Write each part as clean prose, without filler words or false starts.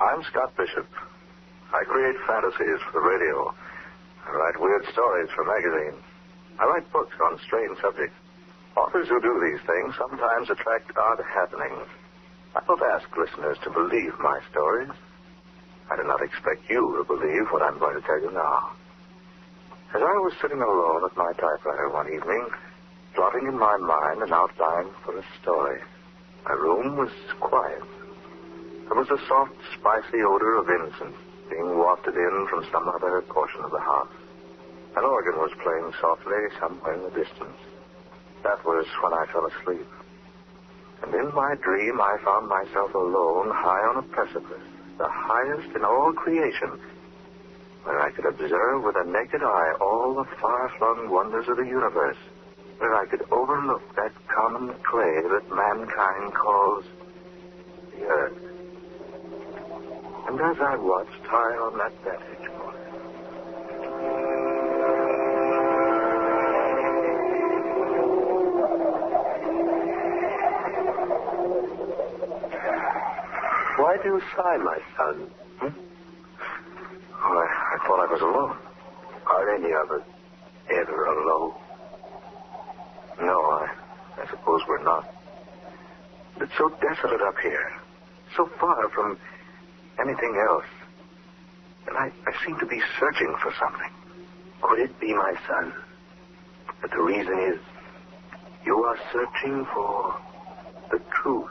I'm Scott Bishop. I create fantasies for the radio. I write weird stories for magazines. I write books on strange subjects. Authors who do these things sometimes attract odd happenings. I don't ask listeners to believe my stories. I do not expect you to believe what I'm going to tell you now. As I was sitting alone at my typewriter one evening, plotting in my mind an outline for a story, my room was quiet. There was a soft, spicy odor of incense being wafted in from some other portion of the house. An organ was playing softly somewhere in the distance. That was when I fell asleep. And in my dream, I found myself alone, high on a precipice, the highest in all creation, where I could observe with a naked eye all the far-flung wonders of the universe, where I could overlook that common clay that mankind calls the earth. And as I watched high on that vantage point, why do you sigh, my son? Oh, I thought I was alone. Are any of us ever alone? No, I suppose we're not. It's so desolate up here, so far from anything else, and I seem to be searching for something. Could it be, my son, that the reason is you are searching for the truth?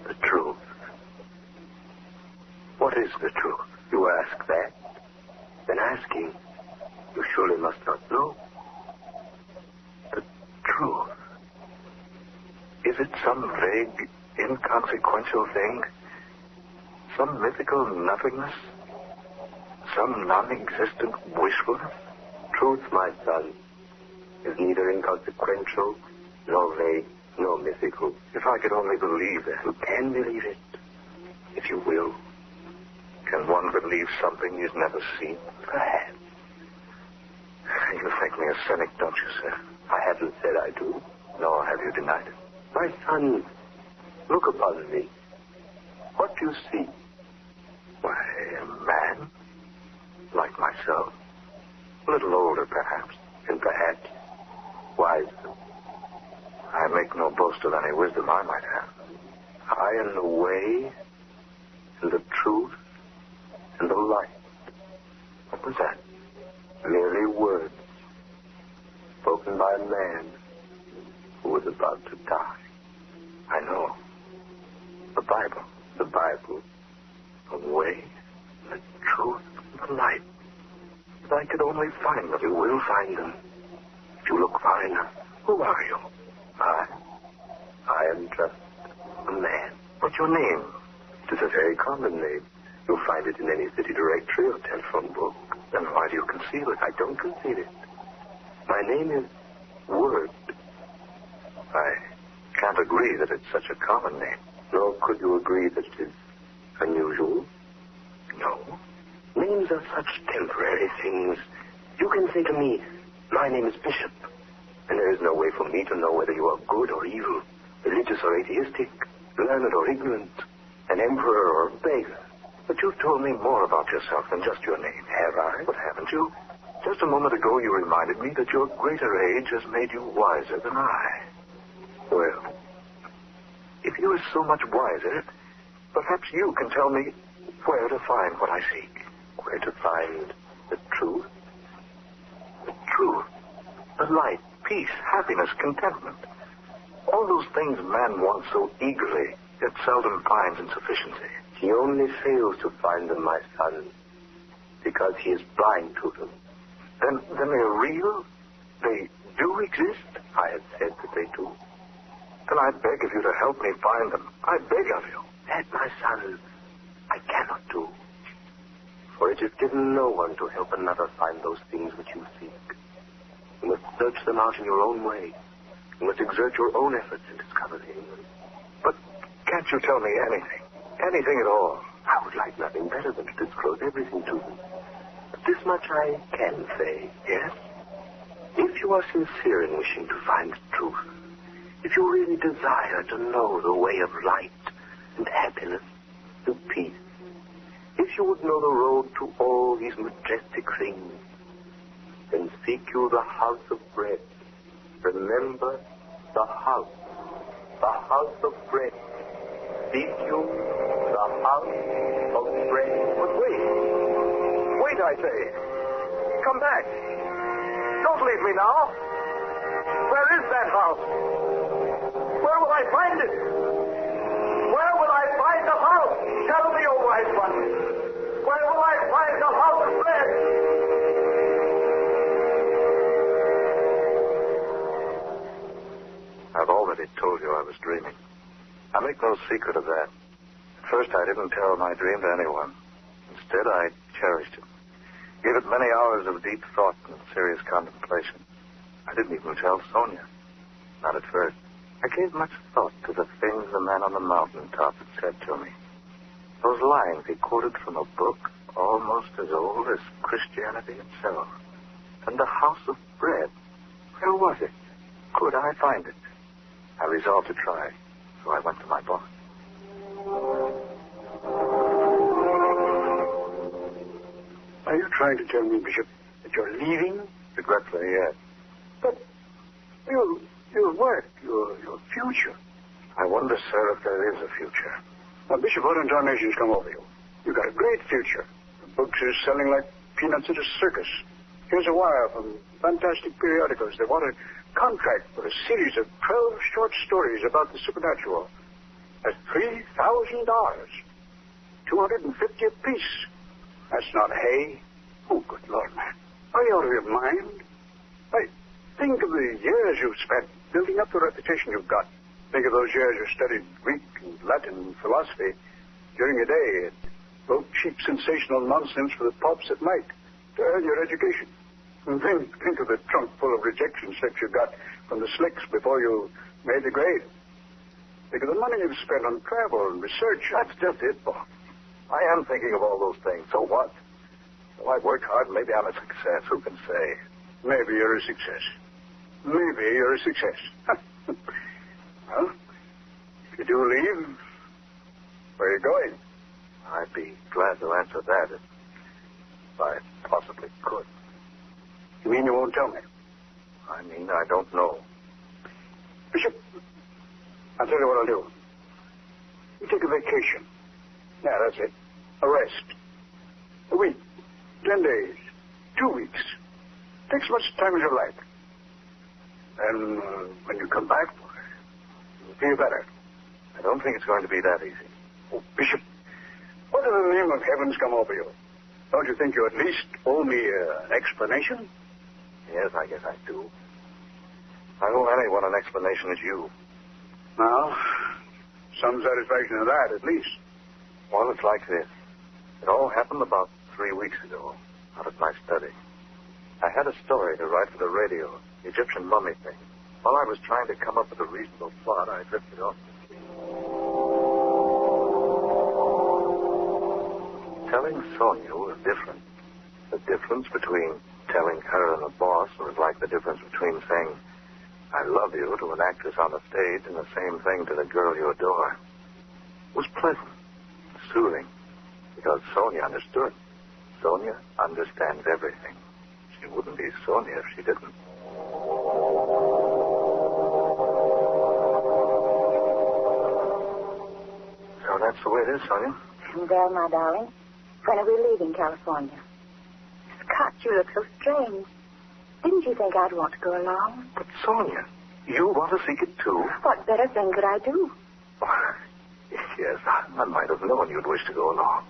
The truth. What is the truth? You ask that. Then asking, you surely must not know. The truth. Is it some vague, inconsequential thing? Some mythical nothingness? Some non-existent wishfulness? Truth, my son, is neither inconsequential, nor vague, nor mythical. If I could only believe that. You can believe it, if you will. Can one believe something you've never seen? Perhaps. You think me a cynic, don't you, sir? I haven't said I do. Nor have you denied it. My son, look upon me. What do you see? Why, a man. Like myself. A little older, perhaps. And perhaps wiser. I make no boast of any wisdom I might have. I am the way, and the truth, and the light. What was that? Merely words spoken by a man who was about to die. I know. The Bible. The Bible. The way, the truth, the light. If I could only find them. You will find them. If you look far enough. Who are you? I am just a man. What's your name? It is a very common name. You'll find it in any city directory or telephone book. Then why do you conceal it? I don't conceal it. My name is Word. I can't agree that it's such a common name. Nor could you agree that it is unusual? No. Names are such temporary things. You can say to me, my name is Bishop, and there is no way for me to know whether you are good or evil, religious or atheistic, learned or ignorant, an emperor or a beggar. But you've told me more about yourself than just your name. Have I? But haven't you? Just a moment ago you reminded me that your greater age has made you wiser than I. Well, if you are so much wiser, perhaps you can tell me where to find what I seek. Where to find the truth? The truth. The light, peace, happiness, contentment. All those things man wants so eagerly, yet seldom finds in sufficiency. He only fails to find them, my son, because he is blind to them. Then they're real? They do exist? I have said that they do. Then I beg of you to help me find them. I beg of you. That, my son, I cannot do. For it is given no one to help another find those things which you seek. You must search them out in your own way. You must exert your own efforts in discovering them. But can't you tell me anything? Anything at all? I would like nothing better than to disclose everything to you. But this much I can say. Yes? If you are sincere in wishing to find truth, if you really desire to know the way of light and happiness, to peace, if you would know the road to all these majestic things, then seek you the house of bread. Remember the house of bread. Seek you the house of bread. But wait, I say. Come back. Don't leave me now. Where is that house? Where will I find it? Where will I find the house? Tell me, O wise one. Where will I find the house of bread? I've already told you I was dreaming. I make no secret of that. At first, I didn't tell my dream to anyone. Instead, I cherished it. Gave it many hours of deep thought and serious contemplation. I didn't even tell Sonia. Not at first. I gave much thought to the things the man on the mountaintop had said to me. Those lines he quoted from a book almost as old as Christianity itself. And the house of bread. Where was it? Could I find it? I resolved to try, so I went to my boss. Are you trying to tell me, Bishop, that you're leaving? Regretfully, yes. But your work, your future. I wonder, sir, if there is a future. Now, Bishop, what intonations come over you? You've got a great future. The books are selling like peanuts at a circus. Here's a wire from fantastic periodicals. They want a contract for a series of 12 short stories about the supernatural. At $3,000. $250 apiece. That's not hay. Oh, good Lord, man. Are you out of your mind? Hey, think of the years you've spent building up the reputation you've got. Think of those years you studied Greek and Latin and philosophy during the day and wrote cheap sensational nonsense for the pops at night to earn your education. And then think of the trunk full of rejection slips you got from the slicks before you made the grade. Think of the money you've spent on travel and research. That's just it, boss. I am thinking of all those things. So what? Well, I've worked hard and maybe I'm a success. Who can say? Maybe you're a success. Maybe you're a success. Well, if you do leave, where are you going? I'd be glad to answer that if I possibly could. You mean you won't tell me? I mean, I don't know. Bishop, I'll tell you what I'll do. You take a vacation. Yeah, that's it. A rest. A week. 10 days. 2 weeks. Take as much time as you like. And when you come back, you'll feel better. I don't think it's going to be that easy. Oh, Bishop, what in the name of heavens come over you? Don't you think you at least owe me an explanation? Yes, I guess I do. I owe anyone an explanation as you. Now, some satisfaction in that, at least. Well, it's like this. It all happened about 3 weeks ago, out at my study. I had a story to write for the radio, the Egyptian mummy thing. While I was trying to come up with a reasonable plot, I drifted off. Telling Sonia was different. The difference between telling her and a boss was like the difference between saying, I love you to an actress on the stage and the same thing to the girl you adore. It was pleasant, soothing, because Sonia understood. Sonia understands everything. She wouldn't be Sonia if she didn't. So that's the way it is, Sonia. Well, my darling, when are we leaving California? Scott, you look so strange. Didn't you think I'd want to go along? But, Sonia, you want to seek it too? What better thing could I do? Oh, yes, I might have known you'd wish to go along.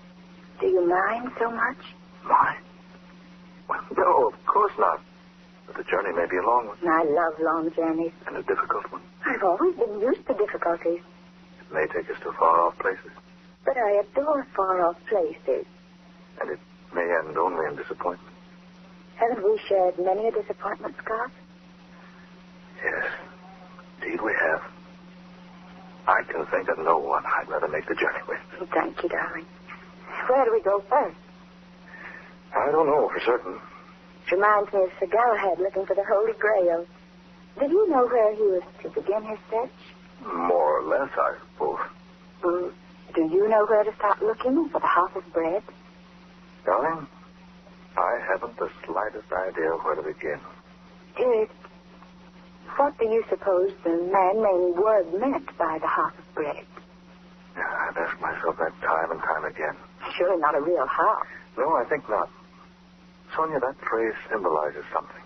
Do you mind so much? Mind? Well, no, of course not. But the journey may be a long one. I love long journeys. And a difficult one. I've always been used to difficulties. It may take us to far-off places. But I adore far-off places. And it may end only in disappointment. Haven't we shared many a disappointment, Scott? Yes, indeed we have. I can think of no one I'd rather make the journey with. Thank you, darling. Where do we go first? I don't know for certain. It reminds me of Sir Galahad looking for the Holy Grail. Did you know where he was to begin his search? More or less, I suppose. Do you know where to start looking for the house of bread? Darling, I haven't the slightest idea where to begin. Dearest, what do you suppose the man-named word meant by the house of bread? Yeah, I've asked myself that time and time again. Surely not a real house. No, I think not. Sonia, that phrase symbolizes something.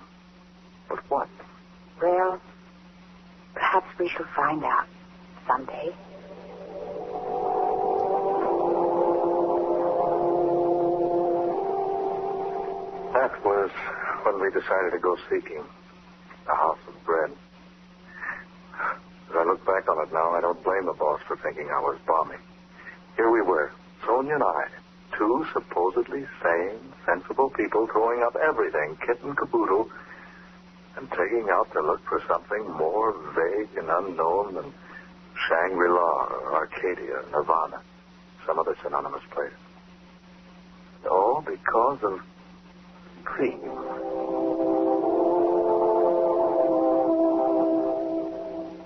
But what? Well, perhaps we shall find out someday. That was when we decided to go seeking a house of bread. As I look back on it now, I don't blame the boss for thinking I was balmy. Here we were, Sonia and I, two supposedly sane, sensible people throwing up everything, kit and caboodle, and taking out to look for something more vague and unknown than Shangri-La or Arcadia, Nirvana, some other synonymous place. All because of dream.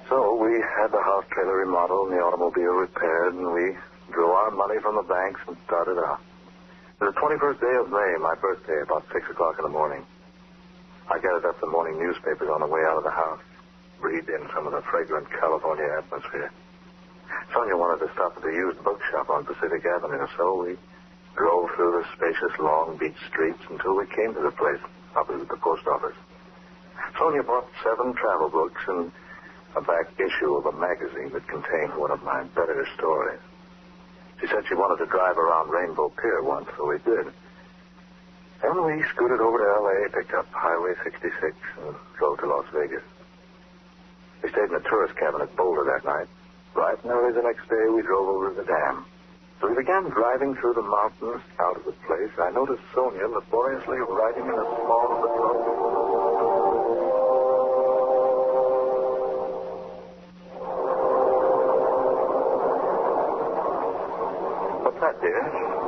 So we had the house trailer remodeled and the automobile repaired, and we drew our money from the banks and started out. It was the 21st day of May, my birthday, about 6 o'clock in the morning. I gathered up the morning newspapers on the way out of the house, breathed in some of the fragrant California atmosphere. Sonia wanted to stop at the used bookshop on Pacific Avenue, so we drove through the spacious Long Beach streets until we came to the place opposite the post office. Sonia bought 7 travel books and a back issue of a magazine that contained one of my better stories. She said she wanted to drive around Rainbow Pier once, so we did. Then we scooted over to L.A., picked up Highway 66, and drove to Las Vegas. We stayed in a tourist cabin at Boulder that night. Bright and early the next day, we drove over to the dam. So we began driving through the mountains out of the place. I noticed Sonia laboriously riding in a small boat. What's that, dear?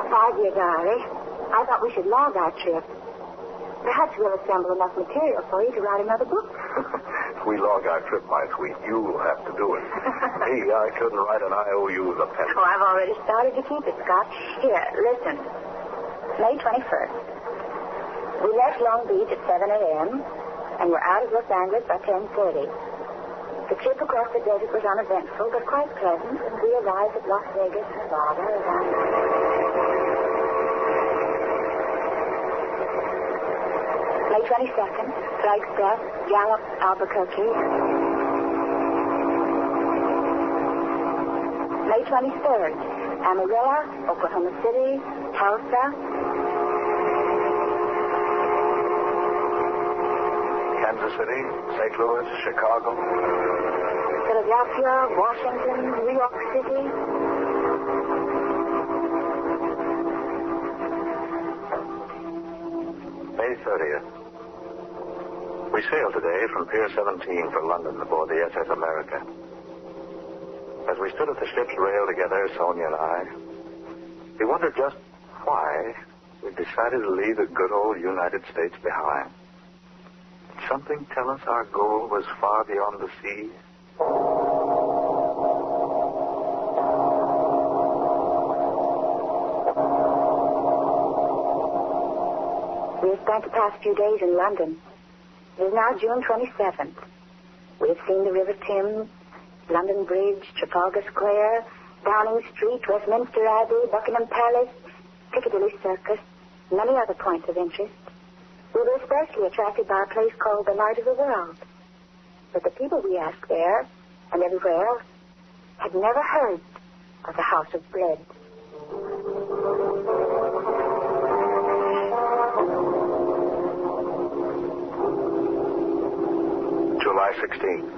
5-year diary. I thought we should log our trip. Perhaps we'll assemble enough material for you to write another book. If we log our trip, my sweet, you'll have to do it. Me, I couldn't write an IOU of a penny. Oh, I've already started to keep it, Scott. Here, listen. May 21st. We left Long Beach at 7 a.m., and we're out of Los Angeles by 10:30. The trip across the desert was uneventful, but quite pleasant, and we arrived at Las Vegas, Nevada, around... May 22nd, Flagstaff, Gallup, Albuquerque. May 23rd, Amarillo, Oklahoma City, Tulsa. Kansas City, St. Louis, Chicago. Philadelphia, Washington, New York City. May 30th. We sailed today from Pier 17 for London aboard the SS America. As we stood at the ship's rail together, Sonia and I, we wondered just why we decided to leave the good old United States behind. Did something tell us our goal was far beyond the sea? We have spent the past few days in London. It is now June 27th. We have seen the River Thames, London Bridge, Trafalgar Square, Downing Street, Westminster Abbey, Buckingham Palace, Piccadilly Circus, many other points of interest. We were especially attracted by a place called the Light of the World. But the people we asked there and everywhere else had never heard of the House of Bread. July 16th.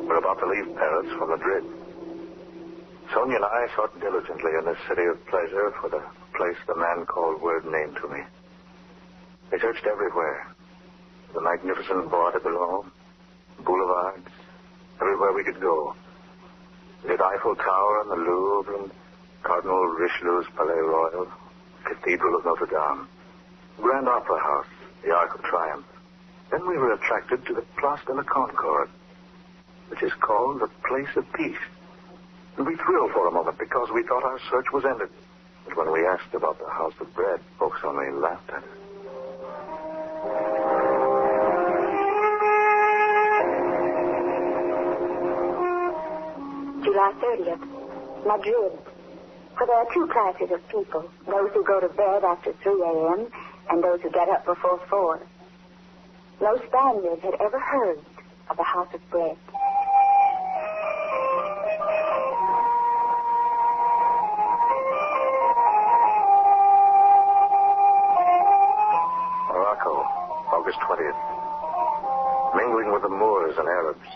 We're about to leave Paris for Madrid. Sonia and I sought diligently in this city of pleasure for the place the man called Word named to me. We searched everywhere. The magnificent Bois de Boulogne, boulevards, everywhere we could go. We did Eiffel Tower and the Louvre and Cardinal Richelieu's Palais Royal, Cathedral of Notre Dame, Grand Opera House, the Arc of Triumph. Then we were attracted to the Place de la Concorde, which is called the Place of Peace. We thrilled for a moment because we thought our search was ended. But when we asked about the house of bread, folks only laughed at us. July 30th, Madrid. For there are two classes of people, those who go to bed after 3 a.m. and those who get up before 4. No Spaniard had ever heard of the house of bread. Morocco, August 20th. Mingling with the Moors and Arabs.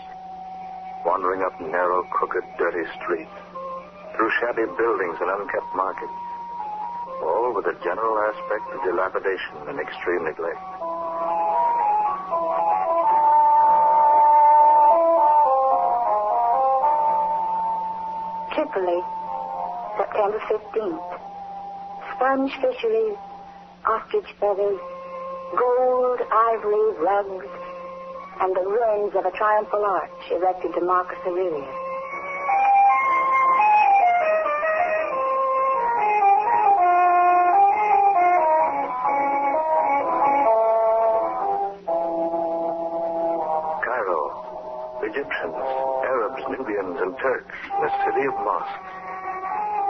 Wandering up narrow, crooked, dirty streets. Through shabby buildings and unkept markets. All with a general aspect of dilapidation and extreme neglect. Tripoli, September 15th. Sponge fisheries, ostrich feathers, gold, ivory, rugs, and the ruins of a triumphal arch erected to Marcus Aurelius. Egyptians, Arabs, Nubians, and Turks in a city of mosques.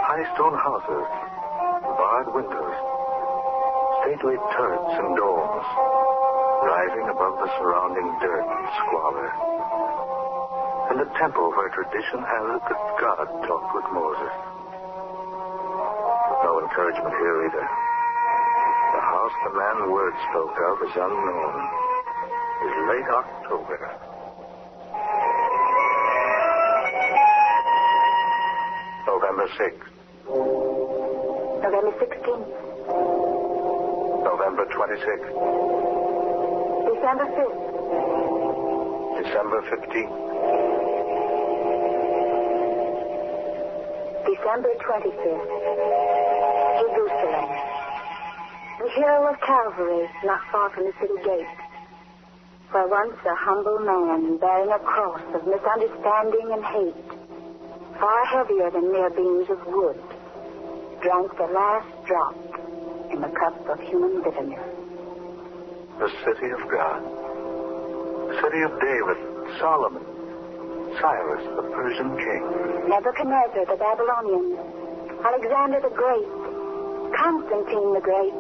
High stone houses, barred windows, stately turrets and domes, rising above the surrounding dirt and squalor. And a temple where tradition has it that God talked with Moses. No encouragement here either. The house the man word spoke of is unknown. Is late October. November 6th. November 16th. November 26th. December 5th. December 15th. December 25th. Jerusalem. The hill of Calvary, not far from the city gate, where once a humble man bearing a cross of misunderstanding and hate, far heavier than mere beams of wood, drank the last drop in the cup of human bitterness. The city of God. The city of David, Solomon, Cyrus, the Persian king. Nebuchadnezzar, the Babylonian, Alexander the Great, Constantine the Great,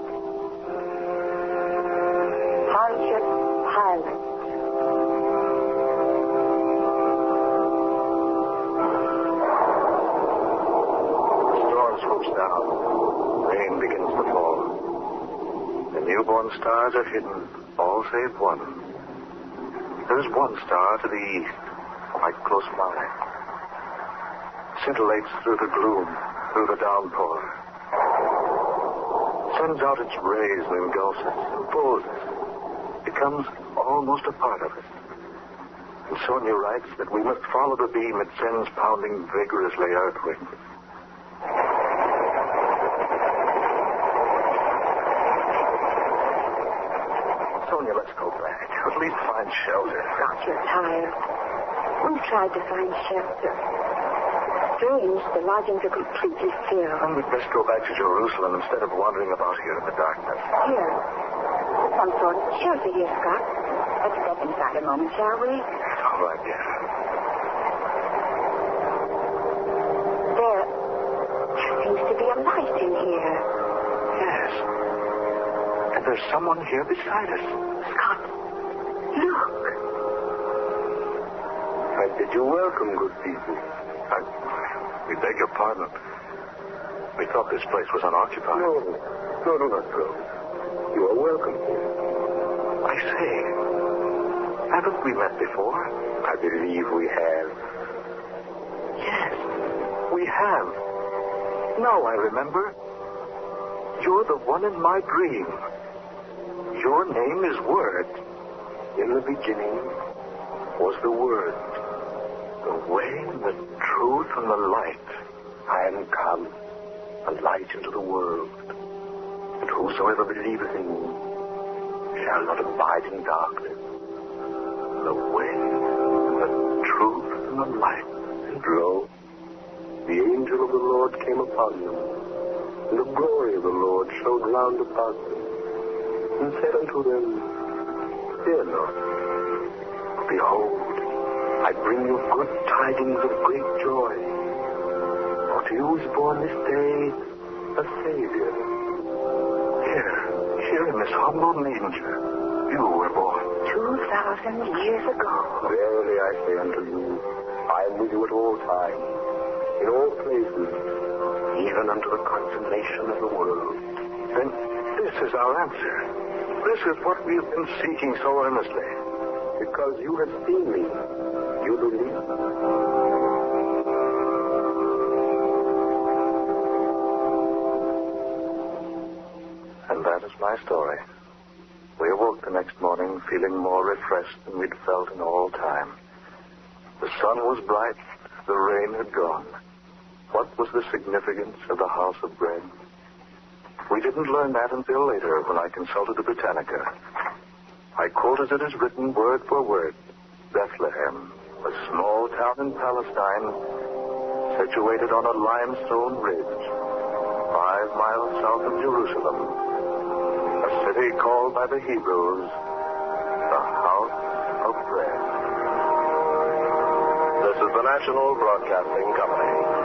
Pontius Pilate. Swoops down. Rain begins to fall. The newborn stars are hidden, all save one. There is one star to the east, quite close by. Scintillates through the gloom, through the downpour. Sends out its rays and engulfs it, enfolds it. Becomes almost a part of it. And Sonia writes that we must follow the beam it sends pounding vigorously earthward. Sonia, let's go back. At least find shelter. Doc, you're tired. We've tried to find shelter. Strange, the lodgings are completely filled. And we'd best go back to Jerusalem instead of wandering about here in the darkness. Here. Some sort of shelter here, Scott. Let's step inside a moment, shall we? All right, dear. There seems to be a light in here. Yes. And there's someone here beside us. Scott, look. I bid you welcome, good people. We beg your pardon. We thought this place was unoccupied. No, do not go. You are welcome here. I say, haven't we met before? I believe we have. Yes, we have. Now I remember. You're the one in my dream. Your name is Word. In the beginning was the Word. The way, the truth, and the light. I am come, a light into the world. And whosoever believeth in me shall not abide in darkness. The way, the truth, and the light. And lo, the angel of the Lord came upon them, and the glory of the Lord shone round about them, and said unto them, Fear not, for behold, I bring you good tidings of great joy. For to you is born this day a Savior. Here in this humble manger, you were born. 2,000 years ago. Verily I say unto you, I am with you at all times, in all places, even unto the consummation of the world. Then this is our answer. This is what we've been seeking so earnestly. Because you have seen me, you believe. And that is my story. We awoke the next morning feeling more refreshed than we'd felt in all time. The sun was bright, the rain had gone. What was the significance of the house of bread? We didn't learn that until later when I consulted the Britannica. I quoted it as written word for word. Bethlehem, a small town in Palestine, situated on a limestone ridge, 5 miles south of Jerusalem, a city called by the Hebrews the House of Bread. This is the National Broadcasting Company.